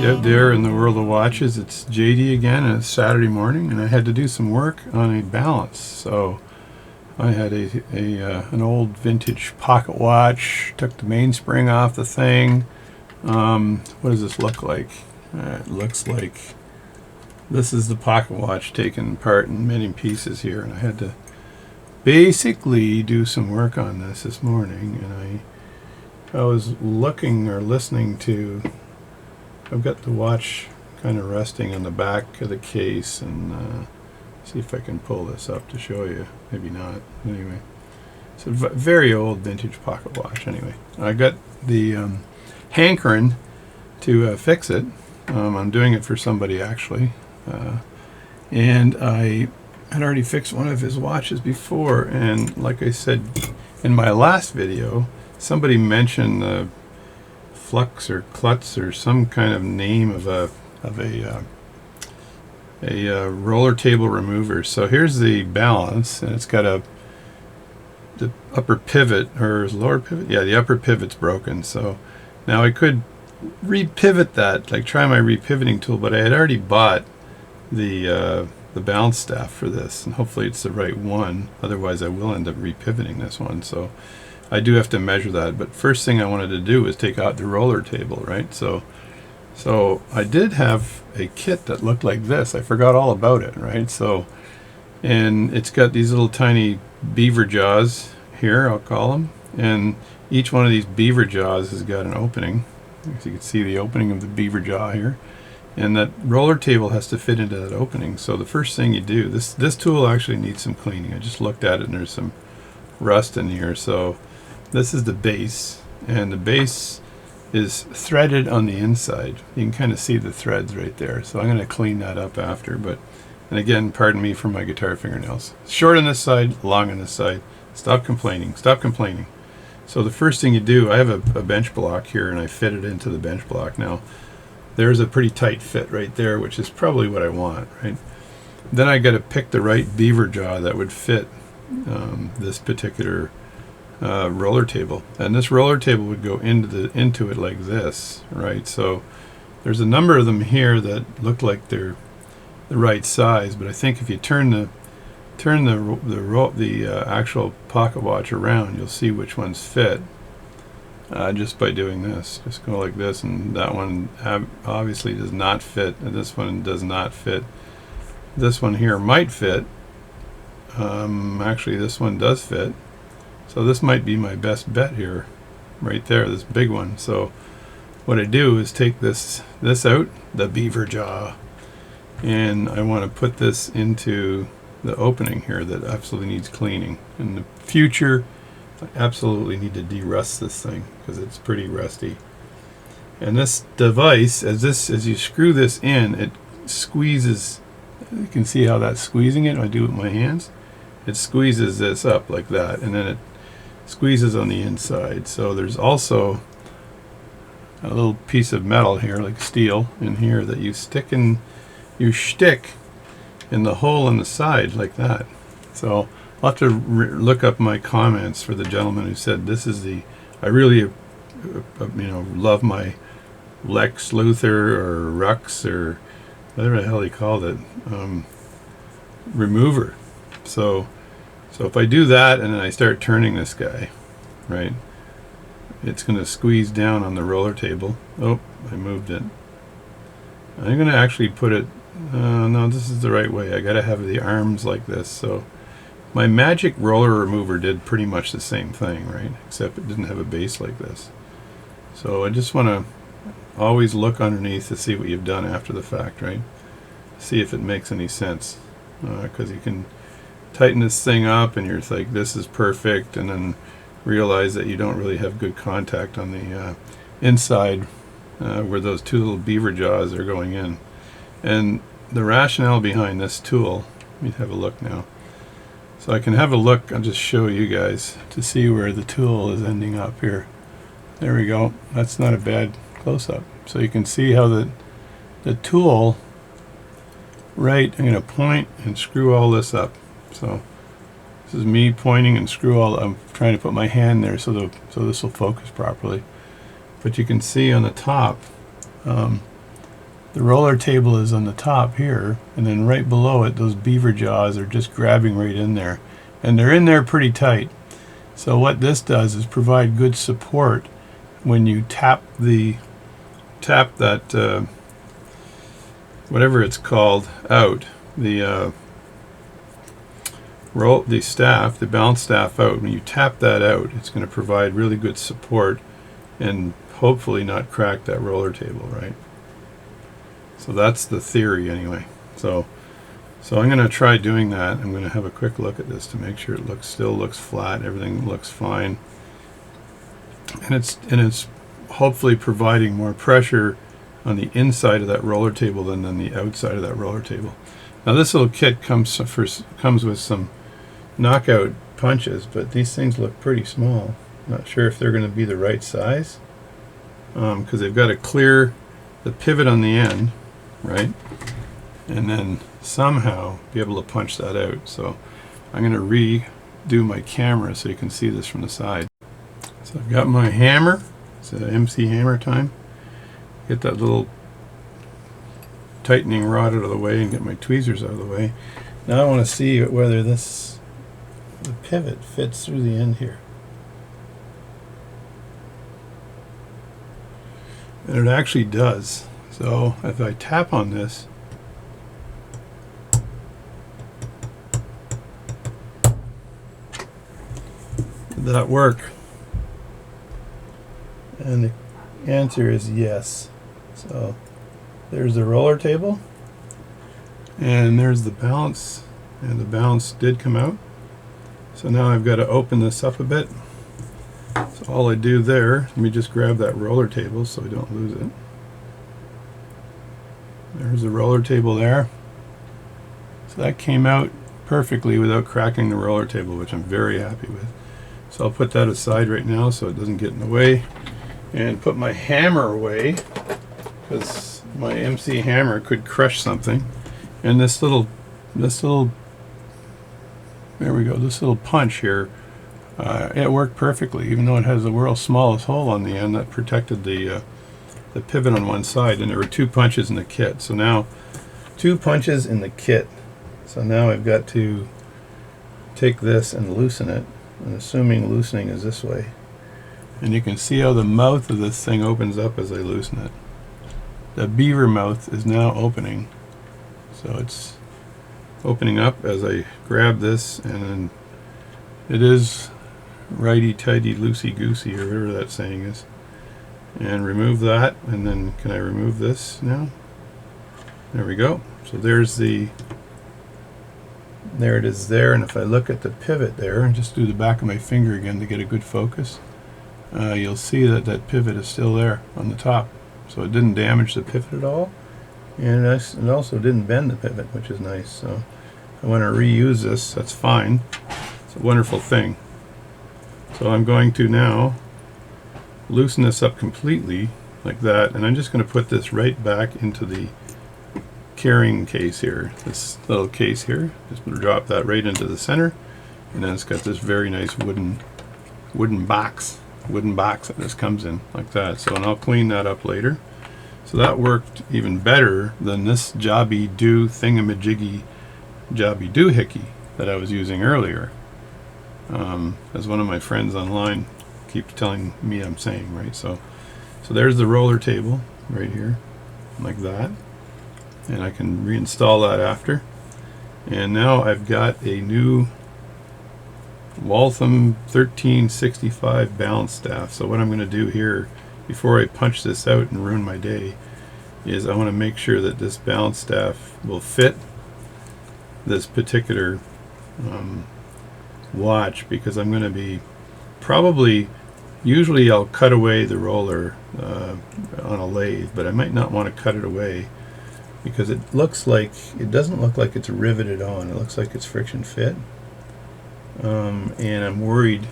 right out there in the world of watches. It's JD again, and it's Saturday morning, and I had to do some work on a balance. So I had an old vintage pocket watch, took the mainspring off the thing. What does this look like? It looks like this is the pocket watch taken apart in many pieces here, and I had to basically do some work on this morning, and I was looking or listening to, I've got the watch kind of resting on the back of the case, and see if I can pull this up to show you. Maybe not. Anyway, it's a very old vintage pocket watch. Anyway, I got the hankering to fix it. I'm doing it for somebody actually, and I had already fixed one of his watches before, and like I said in my last video, somebody mentioned the Flux or Klutz or some kind of name of a roller table remover. So here's the balance, and it's got the upper pivot, or lower pivot. Yeah, the upper pivot's broken. So now I could repivot that, like try my repivoting tool, but I had already bought the balance staff for this, and hopefully it's the right one. Otherwise, I will end up repivoting this one. So I do have to measure that. But first thing I wanted to do was take out the roller table, right? So I did have a kit that looked like this. I forgot all about it, right? So, and it's got these little tiny beaver jaws here, I'll call them, and each one of these beaver jaws has got an opening. As you can see, the opening of the beaver jaw here, and that roller table has to fit into that opening. So the first thing you do, this tool actually needs some cleaning. I just looked at it, and there's some rust in here. So this is the base, and the base is threaded on the inside. You can kind of see the threads right there. So I'm going to clean that up after. And again, pardon me for my guitar fingernails. Short on this side, long on this side. Stop complaining. Stop complaining. So the first thing you do, I have a bench block here, and I fit it into the bench block. Now, there's a pretty tight fit right there, which is probably what I want, right? Then I got to pick the right beaver jaw that would fit this particular roller table, and this roller table would go into it like this, right? So there's a number of them here that look like they're the right size, but I think if you turn the actual pocket watch around, you'll see which ones fit just by doing this. Just go like this, and that one obviously does not fit, and this one does not fit. This one here might fit. Actually, this one does fit. So this might be my best bet here, right there, this big one. So what I do is take this out, the beaver jaw, and I want to put this into the opening here that absolutely needs cleaning. In the future, I absolutely need to de-rust this thing because it's pretty rusty. And this device, as you screw this in, it squeezes. You can see how that's squeezing it. I do it with my hands. It squeezes this up like that, and then it squeezes on the inside. So there's also a little piece of metal here, like steel, in here that you stick in the hole in the side like that. So I'll have to look up my comments for the gentleman who said this is I really love my Lex Luthor or Rux or whatever the hell he called it, remover. So if I do that and then I start turning this guy, right, it's going to squeeze down on the roller table. Oh, I moved it. I'm going to actually put it, no, this is the right way. I got to have the arms like this. So my Magic roller remover did pretty much the same thing, right, except it didn't have a base like this. So I just want to always look underneath to see what you've done after the fact, right? See if it makes any sense, because you can tighten this thing up and you're like, this is perfect, and then realize that you don't really have good contact on the inside where those two little beaver jaws are going in. And the rationale behind this tool, let me have a look now. So I can have a look, I'll just show you guys to see where the tool is ending up here. There we go. That's not a bad close-up. So you can see how the tool, right, I'm going to point and screw all this up. So this is me pointing and I'm trying to put my hand there so this will focus properly. But you can see on the top, the roller table is on the top here, and then right below it, those beaver jaws are just grabbing right in there. And they're in there pretty tight. So what this does is provide good support when you tap that whatever it's called out, the staff, the balance staff out. When you tap that out, it's going to provide really good support and hopefully not crack that roller table, right? So that's the theory anyway. So I'm going to try doing that. I'm going to have a quick look at this to make sure it still looks flat, everything looks fine. And it's hopefully providing more pressure on the inside of that roller table than on the outside of that roller table. Now this little kit comes with some knockout punches, but these things look pretty small. Not sure if they're going to be the right size, because they've got to clear the pivot on the end, right? And then somehow be able to punch that out. So I'm going to redo my camera so you can see this from the side. So I've got my hammer. It's an MC hammer time. Get that little tightening rod out of the way and get my tweezers out of the way. Now I want to see whether the pivot fits through the end here. And it actually does. So if I tap on this, did that work? And the answer is yes. So there's the roller table, and there's the balance, and the balance did come out. So now I've got to open this up a bit. So all I do there, let me just grab that roller table so I don't lose it. There's the roller table there. So that came out perfectly without cracking the roller table, which I'm very happy with. So I'll put that aside right now so it doesn't get in the way, and put my hammer away, because my MC hammer could crush something. And this little there we go, this little punch here, it worked perfectly, even though it has the world's smallest hole on the end that protected the pivot on one side. And there were 2 punches in the kit. So now 2 punches in the kit. So now I've got to take this and loosen it. I'm assuming loosening is this way. And you can see how the mouth of this thing opens up as I loosen it. The beaver mouth is now opening. So it's opening up as I grab this, and then it is righty-tighty, loosey-goosey, or whatever that saying is. And remove that, and then can I remove this now? There we go. So there it is there, and if I look at the pivot there, and just do the back of my finger again to get a good focus, you'll see that that pivot is still there on the top. So it didn't damage the pivot at all, and it also didn't bend the pivot, which is nice. So if I want to reuse this, that's fine. It's a wonderful thing. So I'm going to now loosen this up completely like that, and I'm just going to put this right back into the carrying case here, this little case here. Just drop that right into the center, and then it's got this very nice wooden box that this comes in like that. So, and I'll clean that up later. So that worked even better than this jobby do thingamajiggy jobby doohickey that I was using earlier, as one of my friends online keeps telling me I'm saying, right? So there's the roller table right here like that, and I can reinstall that after. And now I've got a new Waltham 1365 balance staff. So what I'm going to do here, before I punch this out and ruin my day, is I want to make sure that this balance staff will fit this particular watch, because I'm going to be usually I'll cut away the roller on a lathe, but I might not want to cut it away because it doesn't look like it's riveted on. It looks like it's friction fit. And I'm worried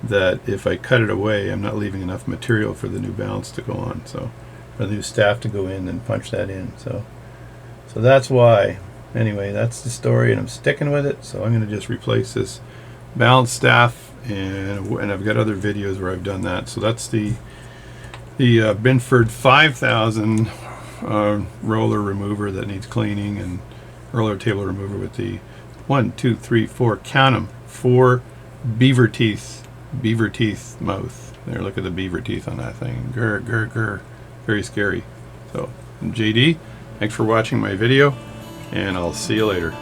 that if I cut it away, I'm not leaving enough material for the new balance to go on, so for the new staff to go in and punch that in. So that's why. Anyway, that's the story, and I'm sticking with it. So I'm going to just replace this balance staff, and I've got other videos where I've done that. So that's the Binford 5000 roller remover that needs cleaning, and roller table remover with the 1, 2, 3, 4, count them, 4 beaver teeth mouth. There, look at the beaver teeth on that thing. Grr, grr, grr. Very scary. So, I'm JD. Thanks for watching my video, and I'll see you later.